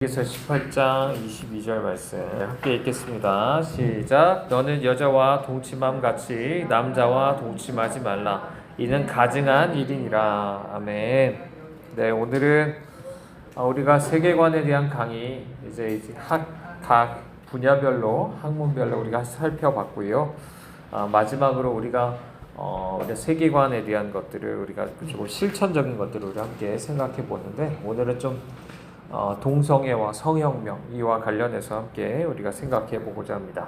에서 18장 22절 말씀 함께 읽겠습니다. 시작. 너는 여자와 동침함 같이 남자와 동침하지 말라. 이는 가증한 일이니라. 아멘. 네, 오늘은 우리가 세계관에 대한 강의 이제 각 분야별로 학문별로 우리가 살펴봤고요. 마지막으로 우리가 세계관에 대한 것들을 우리가 조금 실천적인 것들을 우리 함께 생각해 보는데, 오늘은 좀 동성애와 성혁명 이와 관련해서 함께 우리가 생각해 보고자 합니다.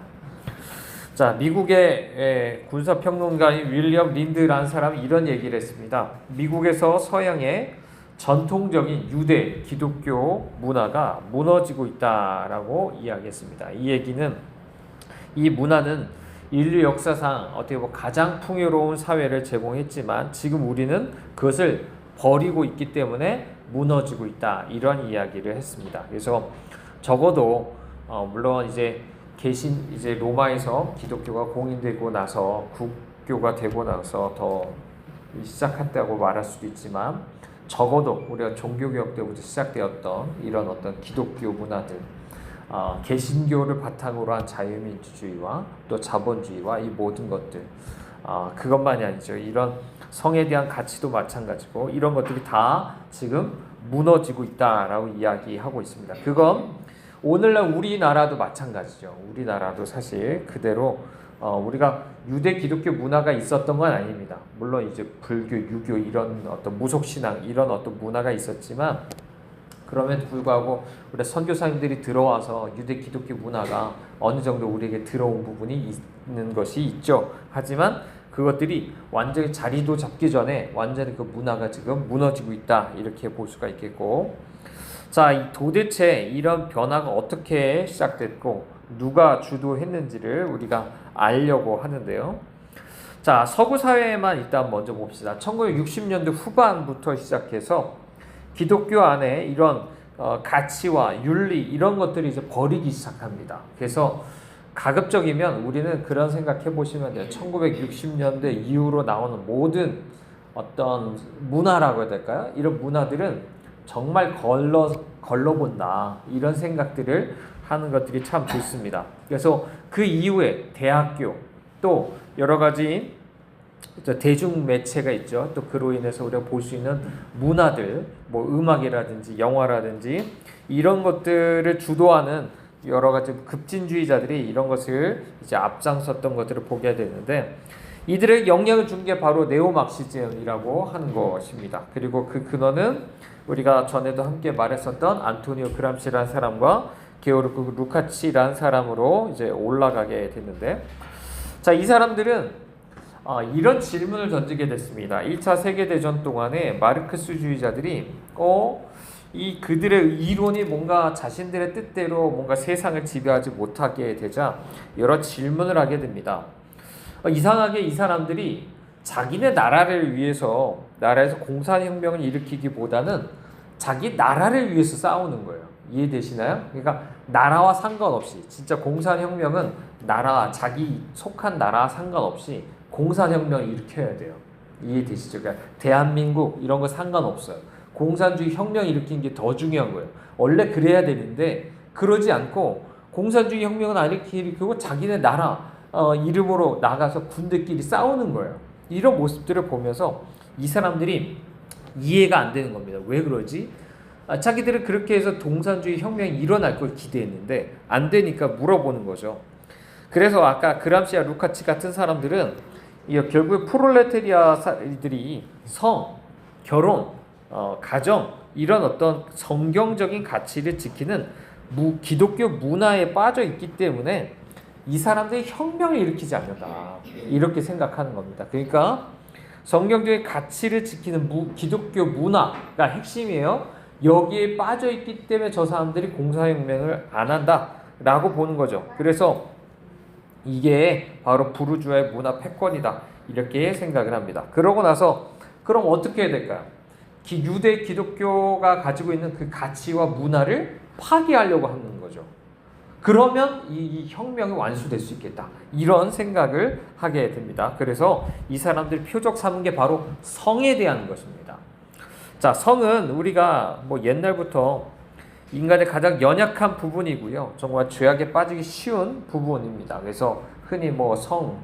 자, 미국의 군사평론가인 윌리엄 린드라는 사람이 이런 얘기를 했습니다. 미국에서 서양의 전통적인 유대 기독교 문화가 무너지고 있다라고 이야기했습니다. 이 얘기는 이 문화는 인류 역사상 어떻게 보면 가장 풍요로운 사회를 제공했지만 지금 우리는 그것을 버리고 있기 때문에 무너지고 있다, 이런 이야기를 했습니다. 그래서 적어도 물론 이제 로마에서 기독교가 공인되고 나서 국교가 되고 나서 더 시작했다고 말할 수도 있지만, 적어도 우리가 종교개혁 때부터 시작되었던 이런 어떤 기독교 문화들, 개신교를 바탕으로 한 자유민주주의와 또 자본주의와 이 모든 것들, 그것만이 아니죠. 이런 성에 대한 가치도 마찬가지고 이런 것들이 다 지금 무너지고 있다라고 이야기하고 있습니다. 그건 오늘날 우리나라도 마찬가지죠. 우리나라도 사실 그대로 우리가 유대 기독교 문화가 있었던 건 아닙니다. 물론 이제 불교, 유교 이런 어떤 무속신앙 이런 어떤 문화가 있었지만, 그럼에도 불구하고 우리 선교사님들이 들어와서 유대 기독교 문화가 어느 정도 우리에게 들어온 부분이 있는 것이 있죠. 하지만 그것들이 완전히 자리도 잡기 전에 완전히 그 문화가 지금 무너지고 있다, 이렇게 볼 수가 있겠고, 자, 도대체 이런 변화가 어떻게 시작됐고 누가 주도했는지를 우리가 알려고 하는데요. 자, 서구 사회만 일단 먼저 봅시다. 1960년대 후반부터 시작해서 기독교 안에 이런 가치와 윤리 이런 것들이 이제 버리기 시작합니다. 그래서 가급적이면 우리는 그런 생각해 보시면 돼요. 1960년대 이후로 나오는 모든 어떤 문화라고 해야 될까요? 이런 문화들은 정말 걸러본다, 이런 생각들을 하는 것들이 참 좋습니다. 그래서 그 이후에 대학교 또 여러 가지 대중 매체가 있죠. 또 그로 인해서 우리가 볼 수 있는 문화들, 뭐 음악이라든지 영화라든지 이런 것들을 주도하는 여러 가지 급진주의자들이 이런 것을 이제 앞장섰던 것들을 보게 되는데, 이들의 영향을 준 게 바로 네오마르시즘이라고 하는 것입니다. 그리고 그 근원은 우리가 전에도 함께 말했었던 안토니오 그람시라는 사람과 게오르크 루카치라는 사람으로 이제 올라가게 됐는데, 자, 이 사람들은 이런 질문을 던지게 됐습니다. 1차 세계대전 동안에 마르크스주의자들이 이 그들의 이론이 뭔가 자신들의 뜻대로 뭔가 세상을 지배하지 못하게 되자 여러 질문을 하게 됩니다. 이상하게 이 사람들이 자기네 나라를 위해서 나라에서 공산혁명을 일으키기보다는 자기 나라를 위해서 싸우는 거예요. 이해되시나요? 그러니까 나라와 상관없이, 진짜 공산혁명은 자기 속한 나라와 상관없이 공산혁명을 일으켜야 돼요. 이해되시죠? 그러니까 대한민국 이런 거 상관없어요. 공산주의 혁명 일으키는 게 더 중요한 거예요. 원래 그래야 되는데 그러지 않고 공산주의 혁명은 안 일으키고 자기네 나라 이름으로 나가서 군대끼리 싸우는 거예요. 이런 모습들을 보면서 이 사람들이 이해가 안 되는 겁니다. 왜 그러지? 자기들은 그렇게 해서 공산주의 혁명이 일어날 걸 기대했는데 안 되니까 물어보는 거죠. 그래서 아까 그람시아 루카치 같은 사람들은 결국 프롤레타리아들이 성, 결혼, 가정 이런 어떤 성경적인 가치를 지키는 기독교 문화에 빠져 있기 때문에 이 사람들이 혁명을 일으키지 않는다, 이렇게 생각하는 겁니다. 그러니까 성경적인 가치를 지키는 기독교 문화가 핵심이에요. 여기에 빠져 있기 때문에 저 사람들이 공산혁명을 안 한다라고 보는 거죠. 그래서 이게 바로 부르주아의 문화 패권이다, 이렇게 생각을 합니다. 그러고 나서 그럼 어떻게 해야 될까요? 유대 기독교가 가지고 있는 그 가치와 문화를 파괴하려고 하는 거죠. 그러면 이 혁명이 완수될 수 있겠다, 이런 생각을 하게 됩니다. 그래서 이 사람들이 표적 삼은 게 바로 성에 대한 것입니다. 자, 성은 우리가 뭐 옛날부터 인간의 가장 연약한 부분이고요. 정말 죄악에 빠지기 쉬운 부분입니다. 그래서 흔히 뭐 성,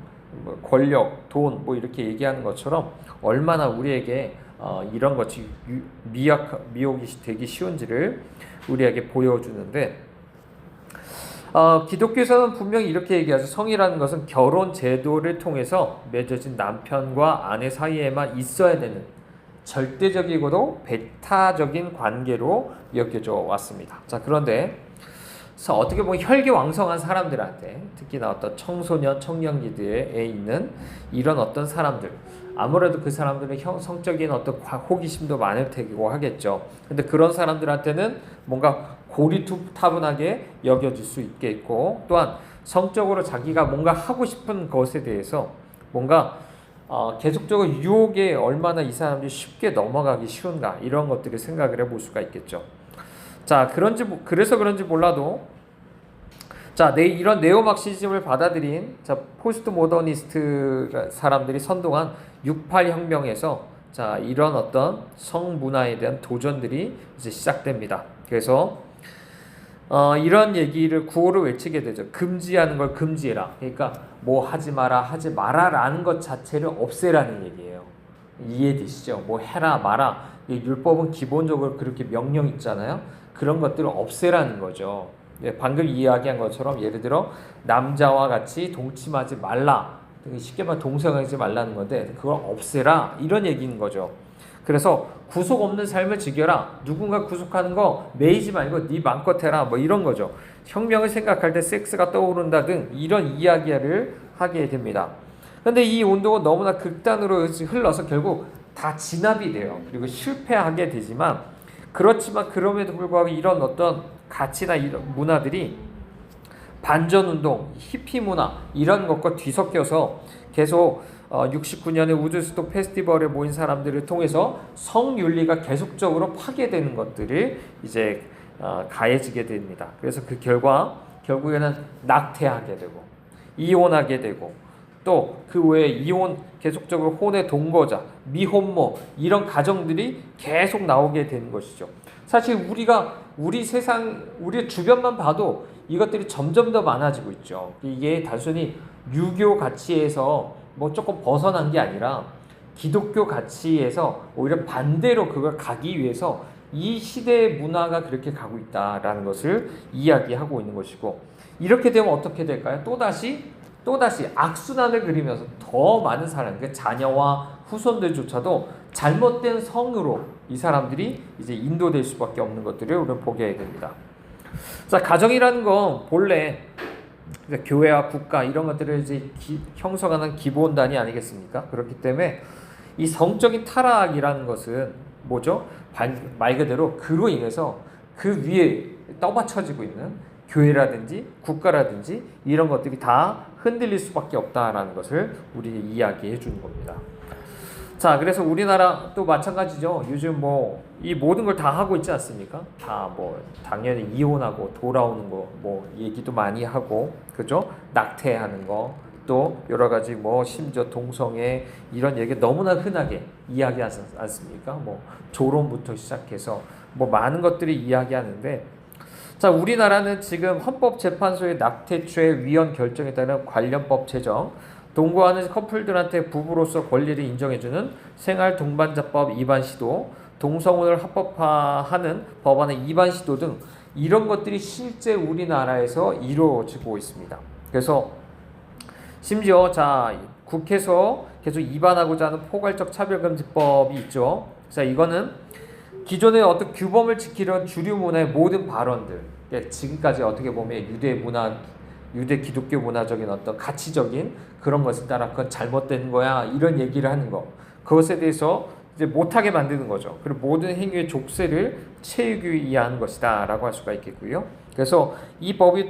뭐 권력, 돈 뭐 이렇게 얘기하는 것처럼 얼마나 우리에게 이런 것이 미혹이 되기 쉬운지를 우리에게 보여주는데 기독교에서는 분명히 이렇게 얘기하죠. 성이라는 것은 결혼 제도를 통해서 맺어진 남편과 아내 사이에만 있어야 되는 절대적이고도 배타적인 관계로 여겨져 왔습니다. 자, 그런데 어떻게 보면 혈기왕성한 사람들한테, 특히나 어떤 청소년, 청년기들에 있는 이런 어떤 사람들, 아무래도 그 사람들은 성적인 어떤 호기심도 많을 테고 하겠죠. 근데 그런 사람들한테는 뭔가 고리타분하게 여겨질 수 있겠고, 또한 성적으로 자기가 뭔가 하고 싶은 것에 대해서 뭔가 계속적으로 유혹에 얼마나 이 사람들이 쉽게 넘어가기 쉬운가, 이런 것들을 생각을 해볼 수가 있겠죠. 자, 그래서 그런지 몰라도, 자, 이런 네오막시즘을 받아들인 포스트 모더니스트 사람들이 선동한 68 혁명에서 자, 이런 어떤 성문화에 대한 도전들이 이제 시작됩니다. 그래서 이런 얘기를 구호를 외치게 되죠. 금지하는 걸 금지해라. 그러니까 뭐 하지 마라라는 것 자체를 없애라는 얘기예요. 이해되시죠? 뭐 해라 마라. 율법은 기본적으로 그렇게 명령 있잖아요. 그런 것들을 없애라는 거죠. 방금 이야기한 것처럼 예를 들어 남자와 같이 동침하지 말라. 쉽게 말하면 동성하지 말라는 건데 그걸 없애라 이런 얘기인 거죠. 그래서 구속 없는 삶을 즐겨라. 누군가 구속하는 거 매이지 말고 네 맘껏 해라. 뭐 이런 거죠. 혁명을 생각할 때 섹스가 떠오른다 등 이런 이야기를 하게 됩니다. 그런데 이 운동은 너무나 극단으로 흘러서 결국 다 진압이 돼요. 그리고 실패하게 되지만 그렇지만 그럼에도 불구하고 이런 어떤 가치나 이런 문화들이 반전운동, 히피 문화 이런 것과 뒤섞여서 계속 69년에 우드스톡 페스티벌에 모인 사람들을 통해서 성윤리가 계속적으로 파괴되는 것들이 이제 가해지게 됩니다. 그래서 그 결과 결국에는 낙태하게 되고 이혼하게 되고 또 그 외에 계속적으로 혼의 동거자, 미혼모 이런 가정들이 계속 나오게 되는 것이죠. 사실 우리 세상, 우리 주변만 봐도 이것들이 점점 더 많아지고 있죠. 이게 단순히 유교 가치에서 뭐 조금 벗어난 게 아니라 기독교 가치에서 오히려 반대로 그걸 가기 위해서 이 시대의 문화가 그렇게 가고 있다라는 것을 이야기하고 있는 것이고, 이렇게 되면 어떻게 될까요? 또다시 악순환을 그리면서 더 많은 사람, 그러니까 자녀와 후손들조차도 잘못된 성으로 이 사람들이 이제 인도될 수밖에 없는 것들을 우리는 보게 됩니다. 자, 가정이라는 건 본래 교회와 국가 이런 것들을 이제 형성하는 기본단이 아니겠습니까? 그렇기 때문에 이 성적인 타락이라는 것은 뭐죠? 말 그대로 그로 인해서 그 위에 떠받쳐지고 있는 교회라든지 국가라든지 이런 것들이 다 흔들릴 수밖에 없다라는 것을 우리에게 이야기해 주는 겁니다. 자, 그래서 우리나라 또 마찬가지죠. 요즘 뭐 이 모든 걸 다 하고 있지 않습니까? 다 뭐 당연히 이혼하고 돌아오는 거 뭐 얘기도 많이 하고, 그죠? 낙태하는 거, 또 여러 가지 뭐 심지어 동성애 이런 얘기 너무나 흔하게 이야기하지 않습니까? 뭐 조론부터 시작해서 뭐 많은 것들이 이야기하는데, 자, 우리나라는 지금 헌법재판소의 낙태죄 위헌 결정에 따른 관련법 제정, 동거하는 커플들한테 부부로서 권리를 인정해주는 생활동반자법 위반 시도, 동성혼을 합법화하는 법안의 위반 시도 등 이런 것들이 실제 우리나라에서 이루어지고 있습니다. 그래서 심지어 국회에서 계속 위반하고자 하는 포괄적 차별금지법이 있죠. 자, 이거는 기존의 어떤 규범을 지키려는 주류 문화의 모든 발언들, 지금까지 어떻게 보면 유대 기독교 문화적인 어떤 가치적인 그런 것에 따라 그건 잘못된 거야 이런 얘기를 하는 거, 그것에 대해서 이제 못하게 만드는 거죠. 그리고 모든 행위의 족쇄를 채우기 위한 것이다 라고 할 수가 있겠고요. 그래서 이 법이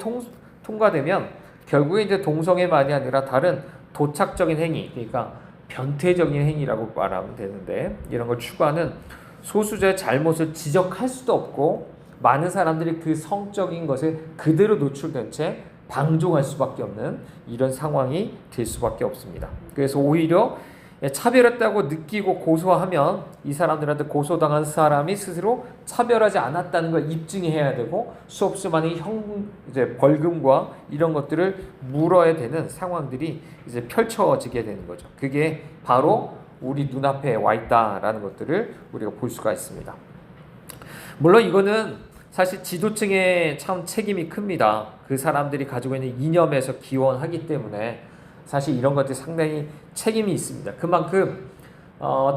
통과되면 결국에 이제 동성애만이 아니라 다른 도착적인 행위, 그러니까 변태적인 행위라고 말하면 되는데, 이런 걸 추구하는 소수자의 잘못을 지적할 수도 없고 많은 사람들이 그 성적인 것에 그대로 노출된 채 방종할 수밖에 없는 이런 상황이 될 수밖에 없습니다. 그래서 오히려 차별했다고 느끼고 고소하면 이 사람들한테 고소당한 사람이 스스로 차별하지 않았다는 걸 입증해야 되고 수없이 많은 이제 벌금과 이런 것들을 물어야 되는 상황들이 이제 펼쳐지게 되는 거죠. 그게 바로 우리 눈앞에 와 있다라는 것들을 우리가 볼 수가 있습니다. 물론 이거는 사실 지도층의 참 책임이 큽니다. 그 사람들이 가지고 있는 이념에서 기원하기 때문에 사실 이런 것들이 상당히 책임이 있습니다. 그만큼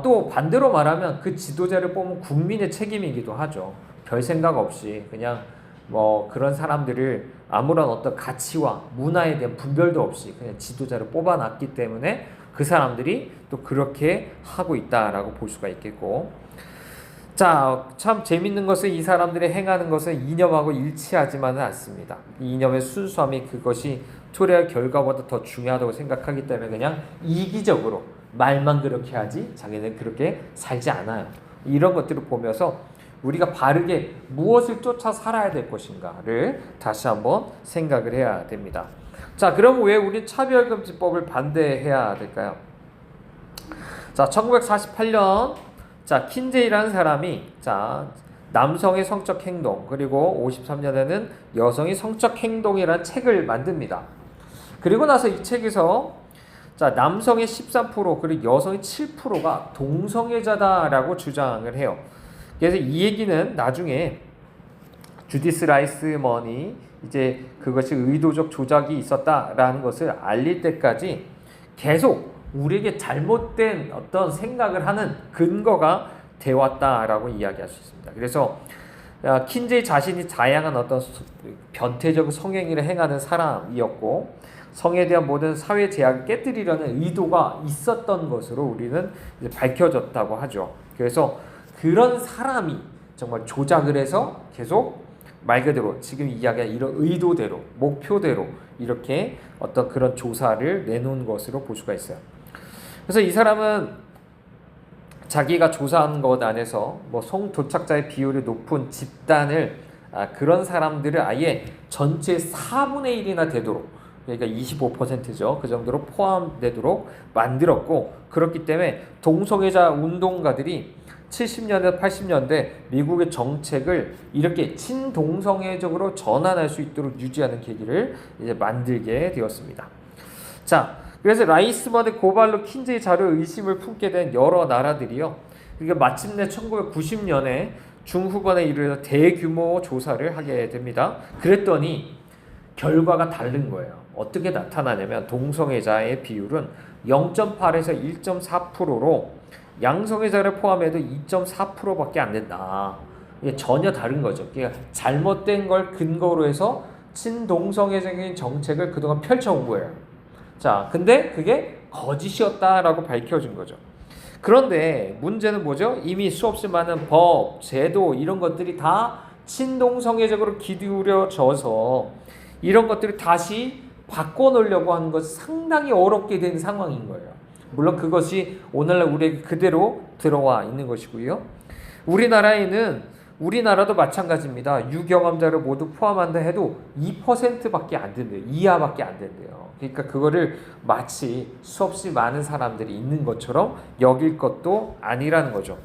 또 반대로 말하면 그 지도자를 뽑은 국민의 책임이기도 하죠. 별 생각 없이 그냥 뭐 그런 사람들을 아무런 어떤 가치와 문화에 대한 분별도 없이 그냥 지도자를 뽑아놨기 때문에 그 사람들이 또 그렇게 하고 있다라고 볼 수가 있겠고, 자, 참 재밌는 것은 이 사람들이 행하는 것은 이념하고 일치하지만은 않습니다. 이 이념의 순수함이 그것이 토리의 결과보다 더 중요하다고 생각하기 때문에 그냥 이기적으로 말만 그렇게 하지 자기는 그렇게 살지 않아요. 이런 것들을 보면서 우리가 바르게 무엇을 쫓아 살아야 될 것인가를 다시 한번 생각을 해야 됩니다. 자, 그럼 왜 우리는 차별금지법을 반대해야 될까요? 자, 1948년 자, 킨제이라는 사람이 자, 남성의 성적 행동 그리고 53년에는 여성의 성적 행동이라는 책을 만듭니다. 그리고 나서 이 책에서 자, 남성의 13% 그리고 여성의 7%가 동성애자다라고 주장을 해요. 그래서 이 얘기는 나중에 주디스 라이스먼이 이제 그것이 의도적 조작이 있었다라는 것을 알릴 때까지 계속 우리에게 잘못된 어떤 생각을 하는 근거가 되었다라고 이야기할 수 있습니다. 그래서 킨제이 자신이 다양한 어떤 변태적 성행위를 행하는 사람이었고 성에 대한 모든 사회 제약을 깨뜨리려는 의도가 있었던 것으로 우리는 이제 밝혀졌다고 하죠. 그래서 그런 사람이 정말 조작을 해서 계속 말 그대로 지금 이야기한 이런 의도대로 목표대로 이렇게 어떤 그런 조사를 내놓은 것으로 볼 수가 있어요. 그래서 이 사람은 자기가 조사한 것 안에서 뭐 성도착자의 비율이 높은 집단을 그런 사람들을 아예 전체 4분의 1이나 되도록 그러니까 25%죠. 그 정도로 포함되도록 만들었고 그렇기 때문에 동성애자 운동가들이 70년대, 80년대 미국의 정책을 이렇게 친동성애적으로 전환할 수 있도록 유지하는 계기를 이제 만들게 되었습니다. 자, 그래서 라이스먼의 고발로 킨제이 자료에 의심을 품게 된 여러 나라들이요. 그러니까 마침내 1990년에 중후반에 이르러 대규모 조사를 하게 됩니다. 그랬더니 결과가 다른 거예요. 어떻게 나타나냐면 동성애자의 비율은 0.8에서 1.4%로 양성애자를 포함해도 2.4%밖에 안 된다. 이게 전혀 다른 거죠. 그러니까 잘못된 걸 근거로 해서 친동성애적인 정책을 그동안 펼쳐온 거예요. 자, 근데 그게 거짓이었다라고 밝혀진 거죠. 그런데 문제는 뭐죠? 이미 수없이 많은 법, 제도 이런 것들이 다 친동성애적으로 기울여져서 이런 것들을 다시 바꿔놓으려고 하는 것이 상당히 어렵게 된 상황인 거예요. 물론 그것이 오늘날 우리에게 그대로 들어와 있는 것이고요. 우리나라도 마찬가지입니다. 유경험자를 모두 포함한다 해도 2%밖에 안 된대요. 이하밖에 안 된대요. 그러니까 그거를 마치 수없이 많은 사람들이 있는 것처럼 여길 것도 아니라는 거죠.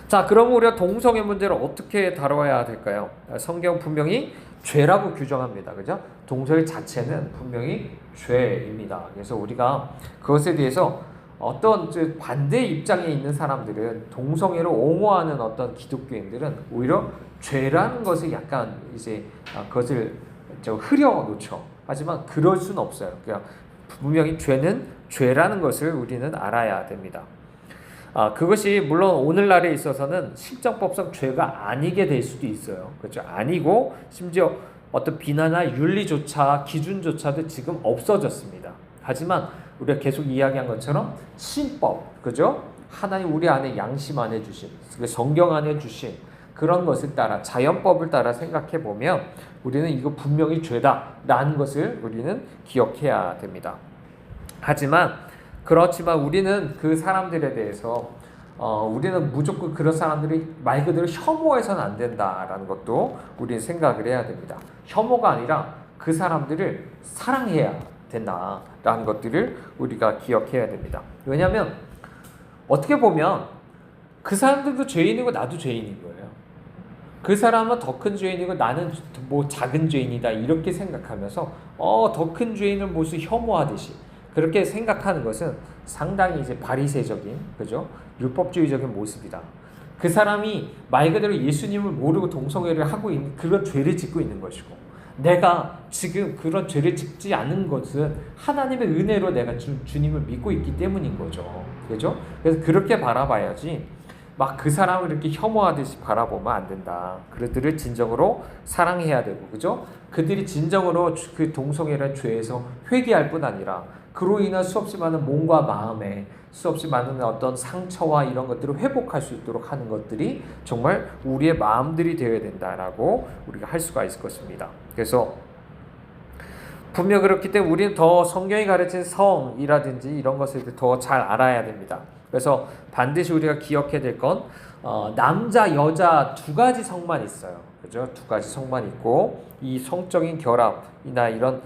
자, 그럼 우리가 동성애 문제를 어떻게 다뤄야 될까요? 성경 분명히 죄라고 규정합니다. 그죠? 동성애 자체는 분명히 죄입니다. 그래서 우리가 그것에 대해서 어떤 반대 입장에 있는 사람들은 동성애를 옹호하는 어떤 기독교인들은 오히려 죄라는 것을 약간 이제 그것을 흐려놓죠. 하지만 그럴 수는 없어요. 그러니까 분명히 죄는 죄라는 것을 우리는 알아야 됩니다. 그것이 물론 오늘날에 있어서는 실정법상 죄가 아니게 될 수도 있어요. 그렇죠? 아니고 심지어 어떤 비난이나 윤리조차 기준조차도 지금 없어졌습니다. 하지만 우리가 계속 이야기한 것처럼 신법, 그죠? 하나님 우리 안에 양심 안에 주신, 성경 안에 주신 그런 것을 따라 자연법을 따라 생각해 보면 우리는 이거 분명히 죄다라는 것을 우리는 기억해야 됩니다. 그렇지만 우리는 그 사람들에 대해서 우리는 무조건 그런 사람들이 말 그대로 혐오해서는 안 된다라는 것도 우리는 생각을 해야 됩니다. 혐오가 아니라 그 사람들을 사랑해야 된다라는 것들을 우리가 기억해야 됩니다. 왜냐하면 어떻게 보면 그 사람들도 죄인이고 나도 죄인인 거예요. 그 사람은 더 큰 죄인이고 나는 뭐 작은 죄인이다 이렇게 생각하면서 더 큰 죄인을 모두 혐오하듯이 그렇게 생각하는 것은 상당히 이제 바리새적인, 그죠? 율법주의적인 모습이다. 그 사람이 말 그대로 예수님을 모르고 동성애를 하고 있는 그런 죄를 짓고 있는 것이고, 내가 지금 그런 죄를 짓지 않은 것은 하나님의 은혜로 내가 주님을 믿고 있기 때문인 거죠. 그죠? 그래서 그렇게 바라봐야지 막 그 사람을 이렇게 혐오하듯이 바라보면 안 된다. 그들을 진정으로 사랑해야 되고, 그죠? 그들이 진정으로 그 동성애라는 죄에서 회개할 뿐 아니라 그로 인한 수없이 많은 몸과 마음에 수없이 많은 어떤 상처와 이런 것들을 회복할 수 있도록 하는 것들이 정말 우리의 마음들이 되어야 된다라고 우리가 할 수가 있을 것입니다. 그래서 분명 그렇기 때문에 우리는 더 성경이 가르친 성이라든지 이런 것을 더 잘 알아야 됩니다. 그래서 반드시 우리가 기억해야 될 건 남자 여자 두 가지 성만 있어요. 그죠? 두 가지 성만 있고 이 성적인 결합이나 이런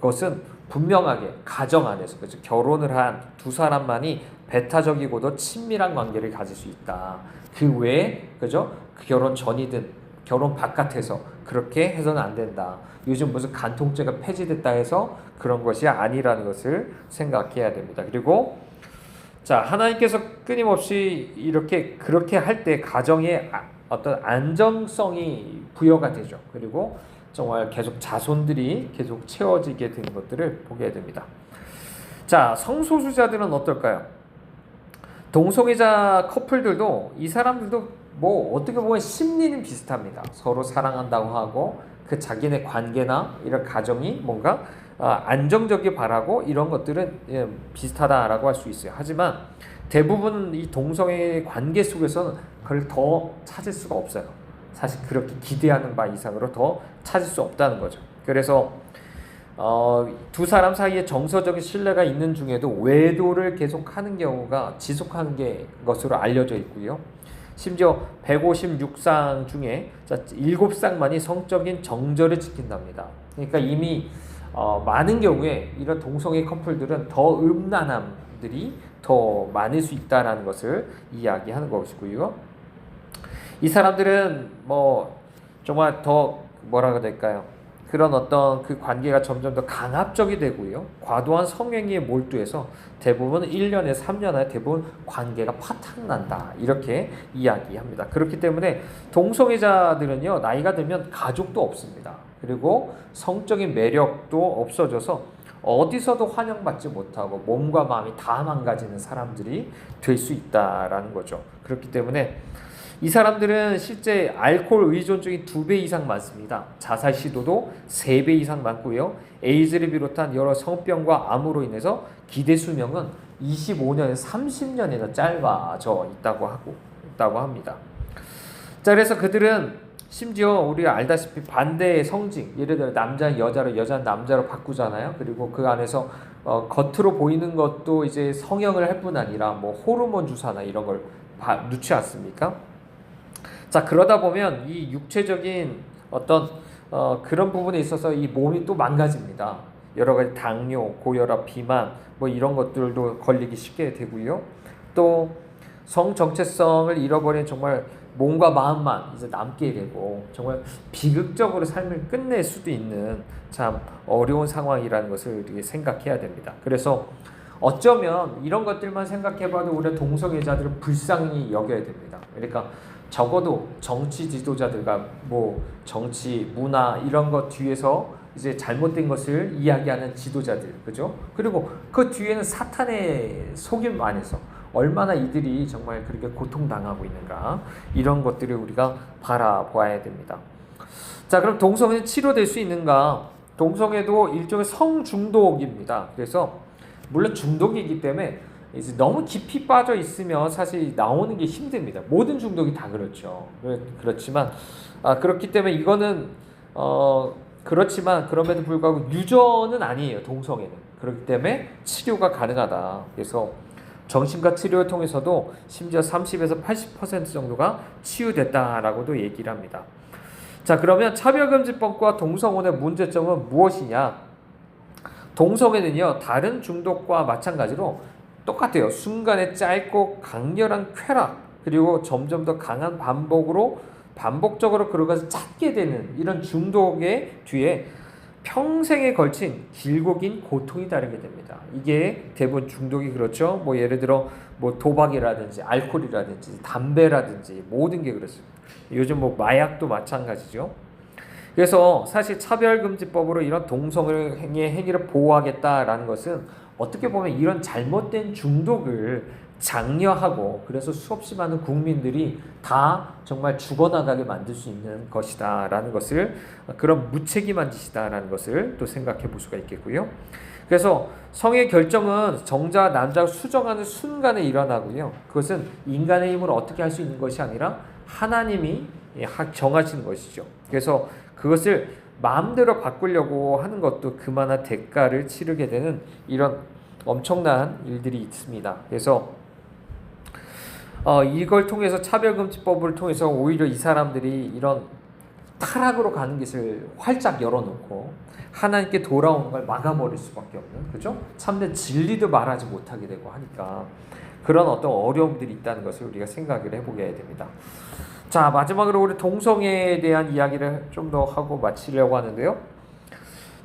것은 분명하게 가정 안에서, 그죠? 결혼을 한 두 사람만이 배타적이고도 친밀한 관계를 가질 수 있다. 그 외에, 그죠? 그 결혼 전이든 결혼 바깥에서 그렇게 해서는 안 된다. 요즘 무슨 간통죄가 폐지됐다 해서 그런 것이 아니라는 것을 생각해야 됩니다. 그리고 자, 하나님께서 끊임없이 그렇게 할 때 가정에 어떤 안정성이 부여가 되죠. 그리고 정말 계속 자손들이 계속 채워지게 되는 것들을 보게 됩니다. 자, 성소수자들은 어떨까요? 동성애자 커플들도 이 사람들도 뭐 어떻게 보면 심리는 비슷합니다. 서로 사랑한다고 하고 그 자기네 관계나 이런 가정이 뭔가 안정적이 바라고 이런 것들은 비슷하다라고 할 수 있어요. 하지만 대부분 이 동성애 관계 속에서는 그걸 더 찾을 수가 없어요. 사실 그렇게 기대하는 바 이상으로 더 찾을 수 없다는 거죠. 그래서 두 사람 사이에 정서적인 신뢰가 있는 중에도 외도를 계속하는 경우가 지속하는 것으로 알려져 있고요. 심지어 156상 중에 7상만이 성적인 정절을 지킨답니다. 그러니까 이미 많은 경우에 이런 동성애 커플들은 더 음란함들이 더 많을 수 있다는 것을 이야기하는 것이고요. 이 사람들은 뭐 정말 더 뭐라고 해야 될까요? 그런 어떤 그 관계가 점점 더 강압적이 되고요. 과도한 성행위에 몰두해서 대부분 1년에 3년 안에 대부분 관계가 파탄난다. 이렇게 이야기합니다. 그렇기 때문에 동성애자들은요, 나이가 들면 가족도 없습니다. 그리고 성적인 매력도 없어져서 어디서도 환영받지 못하고 몸과 마음이 다 망가지는 사람들이 될 수 있다라는 거죠. 그렇기 때문에 이 사람들은 실제 알코올 의존증이 2배 이상 많습니다. 자살 시도도 3배 이상 많고요. 에이즈를 비롯한 여러 성병과 암으로 인해서 기대 수명은 25년에서 30년이나 짧아져 있다고 합니다. 자, 그래서 그들은 심지어 우리가 알다시피 반대의 성징, 예를 들어 남자는 여자로, 여자는 남자로 바꾸잖아요. 그리고 그 안에서 겉으로 보이는 것도 이제 성형을 할 뿐 아니라 뭐 호르몬 주사나 이런 걸 넣지 않습니까? 자, 그러다 보면 이 육체적인 어떤 그런 부분에 있어서 이 몸이 또 망가집니다. 여러 가지 당뇨, 고혈압, 비만 뭐 이런 것들도 걸리기 쉽게 되고요. 또 성 정체성을 잃어버린 정말 몸과 마음만 이제 남게 되고 정말 비극적으로 삶을 끝낼 수도 있는 참 어려운 상황이라는 것을 우리가 생각해야 됩니다. 그래서 어쩌면 이런 것들만 생각해봐도 우리 동성애자들은 불쌍히 여겨야 됩니다. 그러니까 적어도 정치 지도자들과 뭐 정치, 문화 이런 것 뒤에서 이제 잘못된 것을 이야기하는 지도자들, 그죠? 그리고 그 뒤에는 사탄의 속임 안에서 얼마나 이들이 정말 그렇게 고통당하고 있는가 이런 것들을 우리가 바라보아야 됩니다. 자, 그럼 동성애는 치료될 수 있는가? 동성애도 일종의 성중독입니다. 그래서 물론 중독이기 때문에 이제 너무 깊이 빠져 있으면 사실 나오는 게 힘듭니다. 모든 중독이 다 그렇죠. 그렇지만 그렇기 때문에 이거는 그렇지만 그럼에도 불구하고 유전은 아니에요. 동성애는. 그렇기 때문에 치료가 가능하다. 그래서 정신과 치료를 통해서도 심지어 30에서 80% 정도가 치유됐다라고도 얘기를 합니다. 자, 그러면 차별금지법과 동성혼의 문제점은 무엇이냐? 동성애는요, 다른 중독과 마찬가지로 똑같아요. 순간에 짧고 강렬한 쾌락, 그리고 점점 더 강한 반복적으로 그러가서 찾게 되는 이런 중독의 뒤에 평생에 걸친 길고 긴 고통이 따르게 됩니다. 이게 대부분 중독이 그렇죠. 뭐 예를 들어 뭐 도박이라든지 알코올이라든지 담배라든지 모든 게 그렇습니다. 요즘 뭐 마약도 마찬가지죠. 그래서 사실 차별금지법으로 이런 동성애의 행위를 보호하겠다라는 것은 어떻게 보면 이런 잘못된 중독을 장려하고 그래서 수없이 많은 국민들이 다 정말 죽어나가게 만들 수 있는 것이다라는 것을, 그런 무책임한 짓이다라는 것을 또 생각해 볼 수가 있겠고요. 그래서 성의 결정은 정자 남자가 수정하는 순간에 일어나고요. 그것은 인간의 힘으로 어떻게 할 수 있는 것이 아니라 하나님이 정하신 것이죠. 그래서 그것을 마음대로 바꾸려고 하는 것도 그만한 대가를 치르게 되는 이런 엄청난 일들이 있습니다. 그래서 이걸 통해서 차별금지법을 통해서 오히려 이 사람들이 이런 타락으로 가는 것을 활짝 열어놓고 하나님께 돌아오는 걸 막아버릴 수밖에 없는, 그죠? 참된 진리도 말하지 못하게 되고 하니까 그런 어떤 어려움들이 있다는 것을 우리가 생각을 해보게 됩니다. 자, 마지막으로 우리 동성애에 대한 이야기를 좀 더 하고 마치려고 하는데요.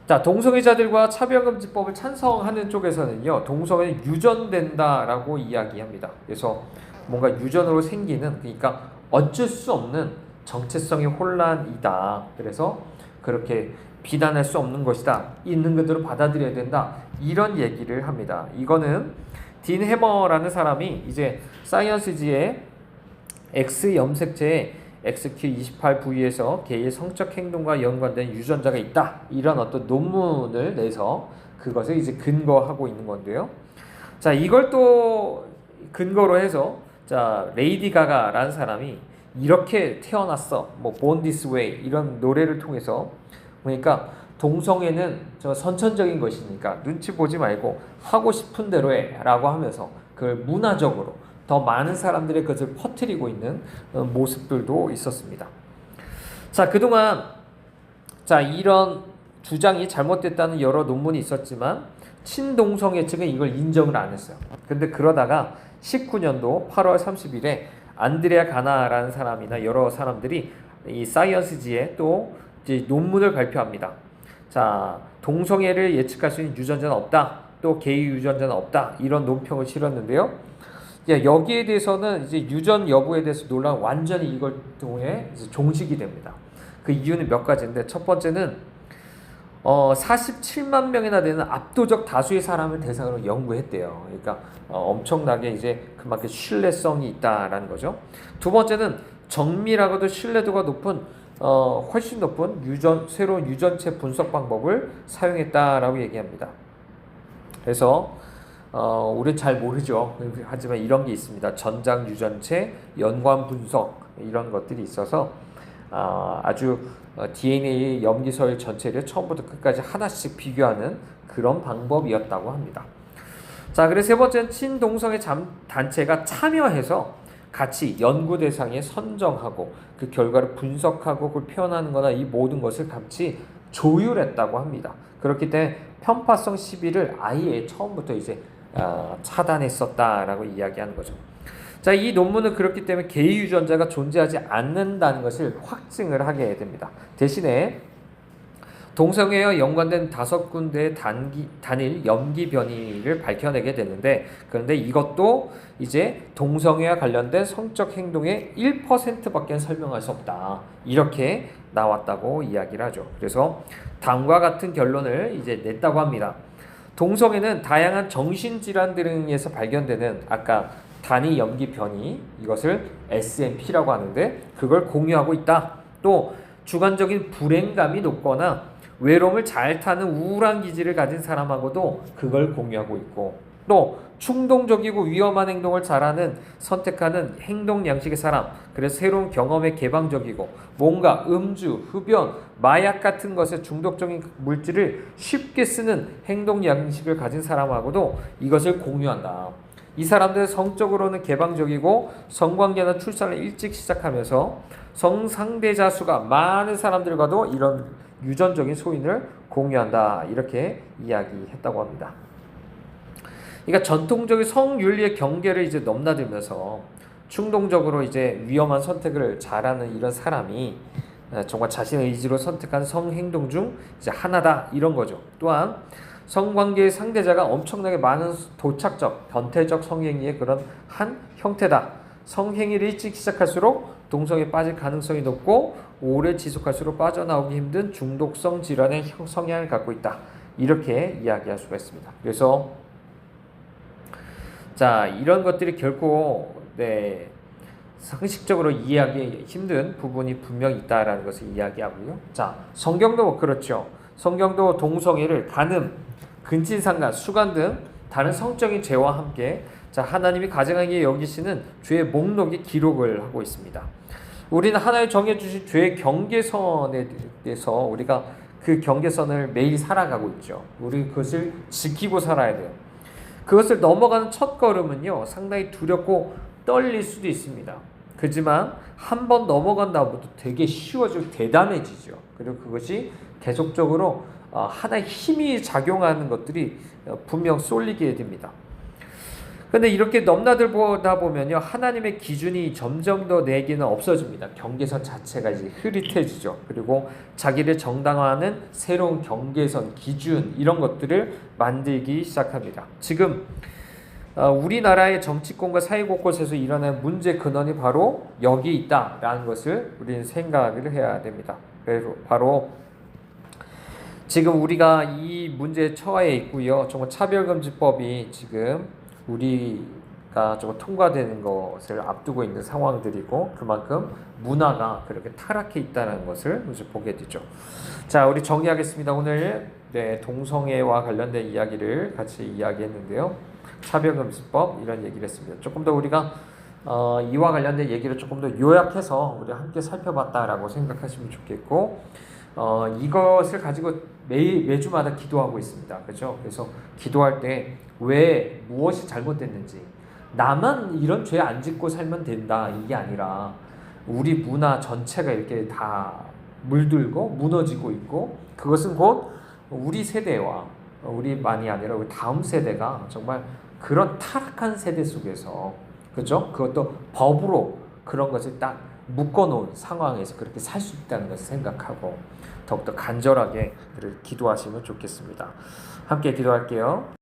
자, 동성애자들과 차별금지법을 찬성하는 쪽에서는요, 동성애는 유전된다라고 이야기합니다. 그래서 뭔가 유전으로 생기는, 그러니까 어쩔 수 없는 정체성의 혼란이다. 그래서 그렇게 비난할 수 없는 것이다. 있는 그대로 받아들여야 된다. 이런 얘기를 합니다. 이거는 딘 해머라는 사람이 이제 사이언스지의 X 염색체의 XQ28 부위에서 개의 성적 행동과 연관된 유전자가 있다. 이런 어떤 논문을 내서 그것을 이제 근거하고 있는 건데요. 자, 이걸 또 근거로 해서 자, 레이디 가가라는 사람이 이렇게 태어났어. 뭐 Born This Way 이런 노래를 통해서, 그러니까 동성애는 저 선천적인 것이니까 눈치 보지 말고 하고 싶은 대로 해라고 하면서 그걸 문화적으로 더 많은 사람들의 것을 퍼뜨리고 있는 모습들도 있었습니다. 자, 그동안 자, 이런 주장이 잘못됐다는 여러 논문이 있었지만 친동성애 측은 이걸 인정을 안 했어요. 근데 그러다가 19년도 8월 30일에 안드레아 가나라는 사람이나 여러 사람들이 이 사이언스지에 또 이제 논문을 발표합니다. 자, 동성애를 예측할 수 있는 유전자는 없다. 또 게이 유전자는 없다. 이런 논평을 실었는데요. 여기에 대해서는 이제 유전 여부에 대해서 논란 완전히 이걸 통해 이제 종식이 됩니다. 그 이유는 몇 가지인데, 첫 번째는 47만 명이나 되는 압도적 다수의 사람을 대상으로 연구했대요. 그러니까 엄청나게 이제 그만큼 신뢰성이 있다라는 거죠. 두 번째는 정밀하고도 신뢰도가 높은 훨씬 높은 새로운 유전체 분석 방법을 사용했다라고 얘기합니다. 그래서 우리는 잘 모르죠. 하지만 이런 게 있습니다. 전장 유전체 연관 분석 이런 것들이 있어서 아주 DNA 염기서열 전체를 처음부터 끝까지 하나씩 비교하는 그런 방법이었다고 합니다. 자, 그래서 세 번째는 친동성애 단체가 참여해서 같이 연구 대상에 선정하고 그 결과를 분석하고 그걸 표현하는 거나 이 모든 것을 같이 조율했다고 합니다. 그렇기 때문에 편파성 시비를 아예 처음부터 이제 차단했었다라고 이야기하는 거죠. 자, 이 논문은 그렇기 때문에 게이 유전자가 존재하지 않는다는 것을 확증을 하게 됩니다. 대신에 동성애와 연관된 5군데의 단일 염기 변이를 밝혀내게 되는데, 그런데 이것도 이제 동성애와 관련된 성적 행동의 1%밖에 설명할 수 없다. 이렇게 나왔다고 이야기를 하죠. 그래서 다음과 같은 결론을 이제 냈다고 합니다. 동성애는 다양한 정신질환 등에서 발견되는 아까 단위 염기 변이, 이것을 SNP라고 하는데 그걸 공유하고 있다. 또 주관적인 불행감이 높거나 외로움을 잘 타는 우울한 기질을 가진 사람하고도 그걸 공유하고 있고, 또 충동적이고 위험한 행동을 선택하는 행동 양식의 사람, 그래서 새로운 경험에 개방적이고 뭔가 음주, 흡연, 마약 같은 것에 중독적인 물질을 쉽게 쓰는 행동 양식을 가진 사람하고도 이것을 공유한다. 이 사람들은 성적으로는 개방적이고 성관계나 출산을 일찍 시작하면서 성상대자 수가 많은 사람들과도 이런 유전적인 소인을 공유한다. 이렇게 이야기했다고 합니다. 그러니까 전통적인 성윤리의 경계를 이제 넘나들면서 충동적으로 이제 위험한 선택을 잘하는 이런 사람이 정말 자신의 의지로 선택한 성행동 중 이제 하나다 이런 거죠. 또한 성관계의 상대자가 엄청나게 많은 도착적, 변태적 성행위의 그런 한 형태다. 성행위를 일찍 시작할수록 동성에 빠질 가능성이 높고 오래 지속할수록 빠져나오기 힘든 중독성 질환의 성향을 갖고 있다. 이렇게 이야기할 수가 있습니다. 그래서 자, 이런 것들이 결코 상식적으로 이해하기 힘든 부분이 분명히 있다라는 것을 이야기하고요. 자, 성경도 그렇죠. 성경도 동성애를 간음, 근친상간, 수간 등 다른 성적인 죄와 함께 자, 하나님이 가증하게 여기시는 죄의 목록에 기록을 하고 있습니다. 우리는 하나님 정해주신 죄의 경계선에 대해서 우리가 그 경계선을 매일 살아가고 있죠. 우리 그것을 지키고 살아야 돼요. 그것을 넘어가는 첫 걸음은요, 상당히 두렵고 떨릴 수도 있습니다. 그렇지만 한 번 넘어간 다음부터 되게 쉬워지고 대담해지죠. 그리고 그것이 계속적으로 하나의 힘이 작용하는 것들이 분명 쏠리게 됩니다. 근데 이렇게 넘나들보다 보면요, 하나님의 기준이 점점 더 내게는 없어집니다. 경계선 자체가 이제 흐릿해지죠. 그리고 자기를 정당화하는 새로운 경계선, 기준 이런 것들을 만들기 시작합니다. 지금 우리나라의 정치권과 사회 곳곳에서 일어나는 문제 근원이 바로 여기 있다라는 것을 우리는 생각을 해야 됩니다. 바로 지금 우리가 이 문제에 처해 있고요. 정말 차별금지법이 지금 우리가 좀 통과되는 것을 앞두고 있는 상황들이고 그만큼 문화가 그렇게 타락해 있다는 것을 이제 보게 되죠. 자, 우리 정리하겠습니다. 오늘 동성애와 관련된 이야기를 같이 이야기했는데요. 차별금지법 이런 얘기를 했습니다. 조금 더 우리가 이와 관련된 얘기를 조금 더 요약해서 우리 함께 살펴봤다라고 생각하시면 좋겠고 이것을 가지고 매주마다 기도하고 있습니다. 그렇죠? 그래서 기도할 때 왜 무엇이 잘못됐는지 나만 이런 죄 안 짓고 살면 된다 이게 아니라 우리 문화 전체가 이렇게 다 물들고 무너지고 있고 그것은 곧 우리 세대와 우리만이 아니라 우리 다음 세대가 정말 그런 타락한 세대 속에서 그죠? 그것도 법으로 그런 것을 딱 묶어놓은 상황에서 그렇게 살 수 있다는 것을 생각하고 더욱더 간절하게 기도하시면 좋겠습니다. 함께 기도할게요.